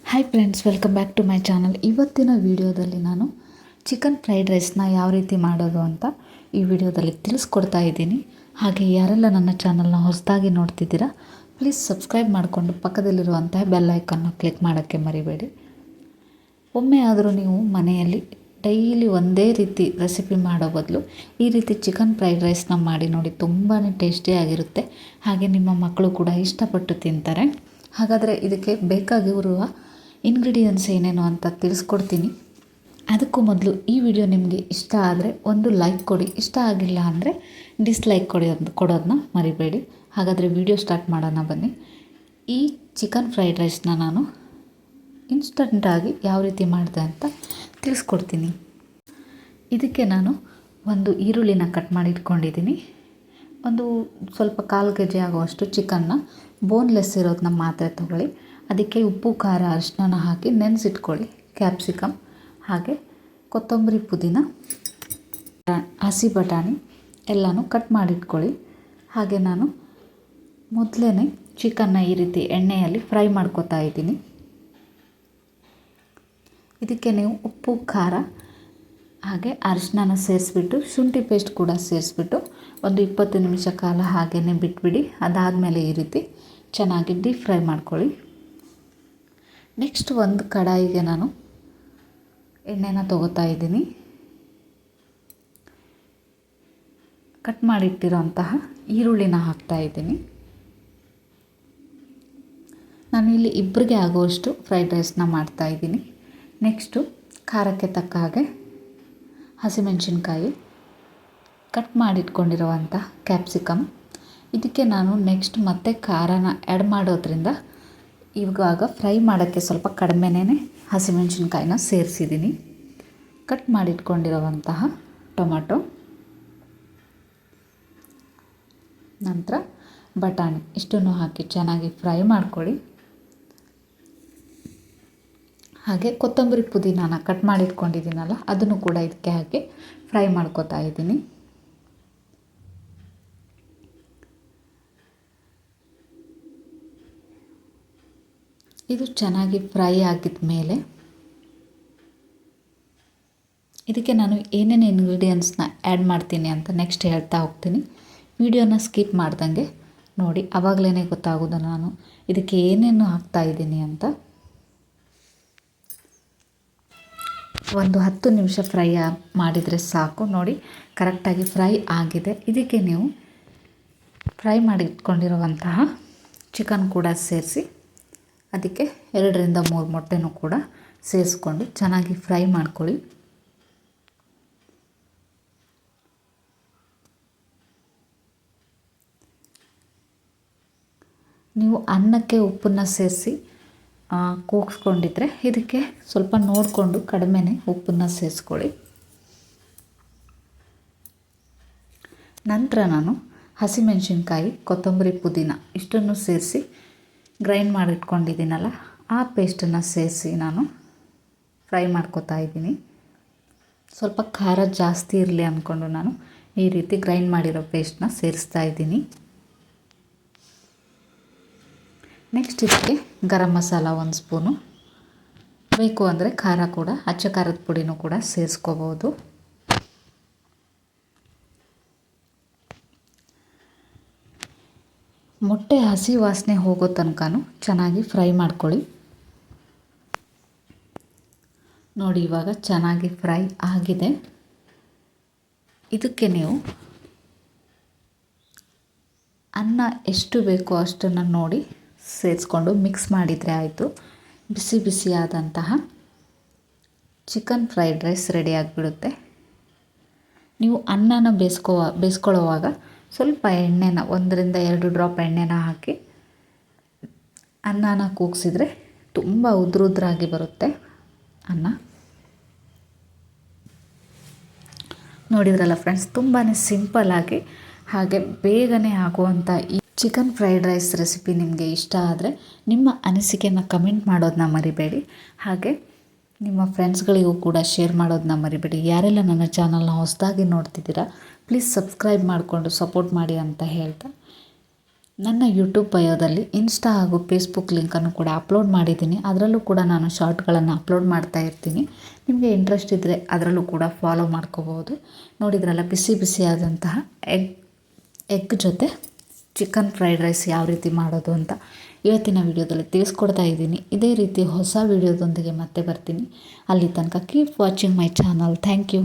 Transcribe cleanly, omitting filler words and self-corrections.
Hi friends, welcome back to my channel. ಇವತ್ತಿನ ವಿಡಿಯೋದಲ್ಲಿ ನಾನು ಚಿಕನ್ ಫ್ರೈಡ್ ರೈಸ್ನ ಯಾವ ರೀತಿ ಮಾಡೋದು ಅಂತ ಈ ವಿಡಿಯೋದಲ್ಲಿ ತಿಳಿಸ್ಕೊಡ್ತಾ ಇದ್ದೀನಿ. ಹಾಗೆ ಯಾರೆಲ್ಲ ನನ್ನ ಚಾನಲ್ನ ಹೊಸದಾಗಿ ನೋಡ್ತಿದ್ದೀರಾ, ಪ್ಲೀಸ್ ಸಬ್ಸ್ಕ್ರೈಬ್ ಮಾಡಿಕೊಂಡು ಪಕ್ಕದಲ್ಲಿರುವಂತಹ ಬೆಲ್ ಐಕನ್ನ ಕ್ಲಿಕ್ ಮಾಡೋಕ್ಕೆ ಮರಿಬೇಡಿ. ಒಮ್ಮೆ ಆದರೂ ನೀವು ಮನೆಯಲ್ಲಿ ಡೈಲಿ ಒಂದೇ ರೀತಿ ರೆಸಿಪಿ ಮಾಡೋ ಬದಲು ಈ ರೀತಿ ಚಿಕನ್ ಫ್ರೈಡ್ ರೈಸ್ನ ಮಾಡಿ ನೋಡಿ, ತುಂಬಾ ಟೇಸ್ಟಿಯಾಗಿರುತ್ತೆ. ಹಾಗೆ ನಿಮ್ಮ ಮಕ್ಕಳು ಕೂಡ ಇಷ್ಟಪಟ್ಟು ತಿಂತಾರೆ. ಹಾಗಾದರೆ ಇದಕ್ಕೆ ಬೇಕಾಗಿರುವ ಇಂಗ್ರೀಡಿಯೆಂಟ್ಸ್ ಏನೇನು ಅಂತ ತಿಳಿಸ್ಕೊಡ್ತೀನಿ. ಅದಕ್ಕೂ ಮೊದಲು ಈ ವಿಡಿಯೋ ನಿಮಗೆ ಇಷ್ಟ ಆದರೆ ಒಂದು ಲೈಕ್ ಕೊಡಿ, ಇಷ್ಟ ಆಗಿಲ್ಲ ಅಂದರೆ ಡಿಸ್ಲೈಕ್ ಕೊಡೋದನ್ನ ಮರಿಬೇಡಿ. ಹಾಗಾದರೆ ವಿಡಿಯೋ ಸ್ಟಾರ್ಟ್ ಮಾಡೋಣ ಬನ್ನಿ. ಈ ಚಿಕನ್ ಫ್ರೈಡ್ ರೈಸ್ನ ನಾನು ಇನ್ಸ್ಟಂಟಾಗಿ ಯಾವ ರೀತಿ ಮಾಡಿದೆ ಅಂತ ತಿಳಿಸ್ಕೊಡ್ತೀನಿ. ಇದಕ್ಕೆ ನಾನು ಒಂದು ಈರುಳ್ಳಿನ ಕಟ್ ಮಾಡಿ ಇಟ್ಕೊಂಡಿದ್ದೀನಿ. ಒಂದು ಸ್ವಲ್ಪ 1/4 kg ಆಗುವಷ್ಟು ಚಿಕನ್ನ ಬೋನ್ಲೆಸ್ ಇರೋದನ್ನ ಮಾತ್ರ ತೊಗೊಳ್ಳಿ. ಅದಕ್ಕೆ ಉಪ್ಪು, ಖಾರ, ಅರಿಶಿನ ಹಾಕಿ ನೆನೆಸಿಟ್ಕೊಳ್ಳಿ. ಕ್ಯಾಪ್ಸಿಕಮ್, ಹಾಗೆ ಕೊತ್ತಂಬರಿ, ಪುದೀನ, ಹಸಿ ಬಟಾಣಿ ಎಲ್ಲನೂ ಕಟ್ ಮಾಡಿಟ್ಕೊಳ್ಳಿ. ಹಾಗೆ ನಾನು ಮೊದಲೇ ಚಿಕನ್ನ ಈ ರೀತಿ ಎಣ್ಣೆಯಲ್ಲಿ ಫ್ರೈ ಮಾಡ್ಕೊತಾ ಇದ್ದೀನಿ. ಇದಕ್ಕೆ ನೀವು ಉಪ್ಪು, ಖಾರ ಹಾಗೆ ಅರಿಶಿನ ಸೇರಿಸ್ಬಿಟ್ಟು, ಶುಂಠಿ ಪೇಸ್ಟ್ ಕೂಡ ಸೇರಿಸ್ಬಿಟ್ಟು ಒಂದು 20 ನಿಮಿಷ ಕಾಲ ಹಾಗೇ ಬಿಟ್ಬಿಡಿ. ಅದಾದಮೇಲೆ ಈ ರೀತಿ ಚೆನ್ನಾಗಿ ಡೀಪ್ ಫ್ರೈ ಮಾಡ್ಕೊಳ್ಳಿ. ನೆಕ್ಸ್ಟ್ ಒಂದು ಕಡಾಯಿಗೆ ನಾನು ಎಣ್ಣೆನ ತೊಗೋತಾ ಇದ್ದೀನಿ. ಕಟ್ ಮಾಡಿಟ್ಟಿರೋಂತಹ ಈರುಳ್ಳಿನ ಹಾಕ್ತಾ ಇದ್ದೀನಿ. ನಾನು ಇಲ್ಲಿ ಇಬ್ಬರಿಗೆ ಆಗುವಷ್ಟು ಫ್ರೈಡ್ ರೈಸ್ನ ಮಾಡ್ತಾಯಿದ್ದೀನಿ. ನೆಕ್ಸ್ಟು ಖಾರಕ್ಕೆ ತಕ್ಕ ಹಾಗೆ ಹಸಿಮೆಣಸಿನ್ಕಾಯಿ, ಕಟ್ ಮಾಡಿಟ್ಕೊಂಡಿರುವಂಥ ಕ್ಯಾಪ್ಸಿಕಮ್. ಇದಕ್ಕೆ ನಾನು ನೆಕ್ಸ್ಟ್ ಮತ್ತೆ ಖಾರನ ಆ್ಯಡ್ ಮಾಡೋದ್ರಿಂದ ಇವಾಗ ಫ್ರೈ ಮಾಡೋಕ್ಕೆ ಸ್ವಲ್ಪ ಕಡಿಮೆನೇ ಹಸಿಮೆಣಸಿನ್ಕಾಯಿನ ಸೇರಿಸಿದ್ದೀನಿ. ಕಟ್ ಮಾಡಿಟ್ಕೊಂಡಿರುವಂತಹ ಟೊಮೆಟೊ, ನಂತರ ಬಟಾಣಿ ಇಷ್ಟನ್ನು ಹಾಕಿ ಚೆನ್ನಾಗಿ ಫ್ರೈ ಮಾಡ್ಕೊಳ್ಳಿ. ಹಾಗೆ ಕೊತ್ತಂಬರಿ, ಪುದೀನಾನ ಕಟ್ ಮಾಡಿಟ್ಕೊಂಡಿದ್ದೀನಲ್ಲ, ಅದನ್ನು ಕೂಡ ಇದಕ್ಕೆ ಹಾಕಿ ಫ್ರೈ ಮಾಡ್ಕೊತಾ ಇದ್ದೀನಿ. ಇದು ಚೆನ್ನಾಗಿ ಫ್ರೈ ಆಗಿದ ಮೇಲೆ ಇದಕ್ಕೆ ನಾನು ಏನೇನು ಇಂಗ್ರೀಡಿಯೆಂಟ್ಸ್ನ ಆ್ಯಡ್ ಮಾಡ್ತೀನಿ ಅಂತ ನೆಕ್ಸ್ಟ್ ಹೇಳ್ತಾ ಹೋಗ್ತೀನಿ. ವಿಡಿಯೋನ ಸ್ಕಿಪ್ ಮಾಡ್ದಂಗೆ ನೋಡಿ, ಆವಾಗಲೇ ಗೊತ್ತಾಗೋದು ನಾನು ಇದಕ್ಕೆ ಏನೇನು ಹಾಕ್ತಾಯಿದ್ದೀನಿ ಅಂತ. ಒಂದು 10 ನಿಮಿಷ ಫ್ರೈ ಮಾಡಿದರೆ ಸಾಕು. ನೋಡಿ, ಕರೆಕ್ಟಾಗಿ ಫ್ರೈ ಆಗಿದೆ. ಇದಕ್ಕೆ ನೀವು ಫ್ರೈ ಮಾಡಿ ಇಟ್ಕೊಂಡಿರುವಂತಹ ಚಿಕನ್ ಕೂಡ ಸೇರಿಸಿ, ಅದಕ್ಕೆ 2ರಿಂದ 3 ಮೊಟ್ಟೆನೂ ಕೂಡ ಸೇರಿಸ್ಕೊಂಡು ಚೆನ್ನಾಗಿ ಫ್ರೈ ಮಾಡ್ಕೊಳ್ಳಿ. ನೀವು ಅನ್ನಕ್ಕೆ ಉಪ್ಪನ್ನು ಸೇರಿಸಿ ಕೂಗಿಸ್ಕೊಂಡಿದ್ರೆ ಇದಕ್ಕೆ ಸ್ವಲ್ಪ ನೋಡಿಕೊಂಡು ಕಡಿಮೆನೇ ಉಪ್ಪನ್ನು ಸೇರಿಸ್ಕೊಳ್ಳಿ. ನಂತರ ನಾನು ಹಸಿಮೆಣಸಿನ್ಕಾಯಿ, ಕೊತ್ತಂಬರಿ, ಪುದೀನ ಇಷ್ಟನ್ನು ಸೇರಿಸಿ ಗ್ರೈಂಡ್ ಮಾಡಿಟ್ಕೊಂಡಿದ್ದೀನಲ್ಲ, ಆ ಪೇಸ್ಟನ್ನು ಸೇರಿಸಿ ನಾನು ಫ್ರೈ ಮಾಡ್ಕೊತಾ ಇದ್ದೀನಿ. ಸ್ವಲ್ಪ ಖಾರ ಜಾಸ್ತಿ ಇರಲಿ ಅಂದ್ಕೊಂಡು ನಾನು ಈ ರೀತಿ ಗ್ರೈಂಡ್ ಮಾಡಿರೋ ಪೇಸ್ಟನ್ನ ಸೇರಿಸ್ತಾ ಇದ್ದೀನಿ. ನೆಕ್ಸ್ಟ್ ಇದಕ್ಕೆ ಗರಂ ಮಸಾಲ 1 ಸ್ಪೂನು, ಬೇಕು ಅಂದರೆ ಖಾರ ಕೂಡ, ಅಚ್ಚ ಖಾರದ ಪುಡಿನೂ ಕೂಡ ಸೇರಿಸ್ಕೋಬೋದು. ಮೊಟ್ಟೆ ಹಸಿ ವಾಸನೆ ಹೋಗೋ ತನಕನೂ ಚೆನ್ನಾಗಿ ಫ್ರೈ ಮಾಡ್ಕೊಳ್ಳಿ. ನೋಡಿ, ಇವಾಗ ಚೆನ್ನಾಗಿ ಫ್ರೈ ಆಗಿದೆ. ಇದಕ್ಕೆ ನೀವು ಅನ್ನ ಎಷ್ಟು ಬೇಕೋ ಅಷ್ಟನ್ನು ನೋಡಿ ಸೇರಿಸ್ಕೊಂಡು ಮಿಕ್ಸ್ ಮಾಡಿದರೆ ಆಯಿತು. ಬಿಸಿ ಬಿಸಿಯಾದಂತಹ ಚಿಕನ್ ಫ್ರೈಡ್ ರೈಸ್ ರೆಡಿ ಆಗಿಬಿಡುತ್ತೆ. ನೀವು ಅನ್ನನ ಬೇಯಿಸ್ಕೊಳ್ಳೋವಾಗ ಸ್ವಲ್ಪ ಎಣ್ಣೆನ 1ರಿಂದ 2 ಡ್ರಾಪ್ ಎಣ್ಣೆನ ಹಾಕಿ ಅನ್ನನ ಕೂಗಿಸಿದ್ರೆ ತುಂಬ ಉದ್ರಾಗಿ ಬರುತ್ತೆ ಅನ್ನ. ನೋಡಿದ್ರಲ್ಲ ಫ್ರೆಂಡ್ಸ್, ತುಂಬಾ ಸಿಂಪಲ್ಲಾಗಿ ಹಾಗೆ ಬೇಗನೆ ಆಗುವಂಥ ಈ ಚಿಕನ್ ಫ್ರೈಡ್ ರೈಸ್ ರೆಸಿಪಿ ನಿಮಗೆ ಇಷ್ಟ ಆದರೆ ನಿಮ್ಮ ಅನಿಸಿಕೆನ ಕಮೆಂಟ್ ಮಾಡೋದನ್ನ ಮರಿಬೇಡಿ. ಹಾಗೆ ನಿಮ್ಮ ಫ್ರೆಂಡ್ಸ್ಗಳಿಗೂ ಕೂಡ ಶೇರ್ ಮಾಡೋದನ್ನ ಮರಿಬೇಡಿ. ಯಾರೆಲ್ಲ ನನ್ನ ಚಾನಲ್ನ ಹೊಸದಾಗಿ ನೋಡ್ತಿದ್ದೀರಾ, ಪ್ಲೀಸ್ ಸಬ್ಸ್ಕ್ರೈಬ್ ಮಾಡಿಕೊಂಡು ಸಪೋರ್ಟ್ ಮಾಡಿ ಅಂತ ಹೇಳ್ತಾ ನನ್ನ ಯೂಟ್ಯೂಬ್ ಬಯೋದಲ್ಲಿ ಇನ್ಸ್ಟಾ ಹಾಗೂ ಫೇಸ್ಬುಕ್ ಲಿಂಕನ್ನು ಕೂಡ ಅಪ್ಲೋಡ್ ಮಾಡಿದ್ದೀನಿ. ಅದರಲ್ಲೂ ಕೂಡ ನಾನು ಶಾರ್ಟ್ಗಳನ್ನು ಅಪ್ಲೋಡ್ ಮಾಡ್ತಾ ಇರ್ತೀನಿ. ನಿಮಗೆ ಇಂಟ್ರೆಸ್ಟ್ ಇದ್ದರೆ ಅದರಲ್ಲೂ ಕೂಡ ಫಾಲೋ ಮಾಡ್ಕೋಬೋದು. ನೋಡಿದ್ರಲ್ಲ, ಬಿಸಿ ಬಿಸಿಯಾದಂತಹ ಎಗ್ ಜೊತೆ ಚಿಕನ್ ಫ್ರೈಡ್ ರೈಸ್ ಯಾವ ರೀತಿ ಮಾಡೋದು ಅಂತ ಇವತ್ತಿನ ವಿಡಿಯೋದಲ್ಲಿ ತಿಳಿಸ್ಕೊಡ್ತಾ ಇದ್ದೀನಿ. ಇದೇ ರೀತಿ ಹೊಸ ವಿಡಿಯೋದೊಂದಿಗೆ ಮತ್ತೆ ಬರ್ತೀನಿ. ಅಲ್ಲಿ ತನಕ keep watching my channel. Thank you.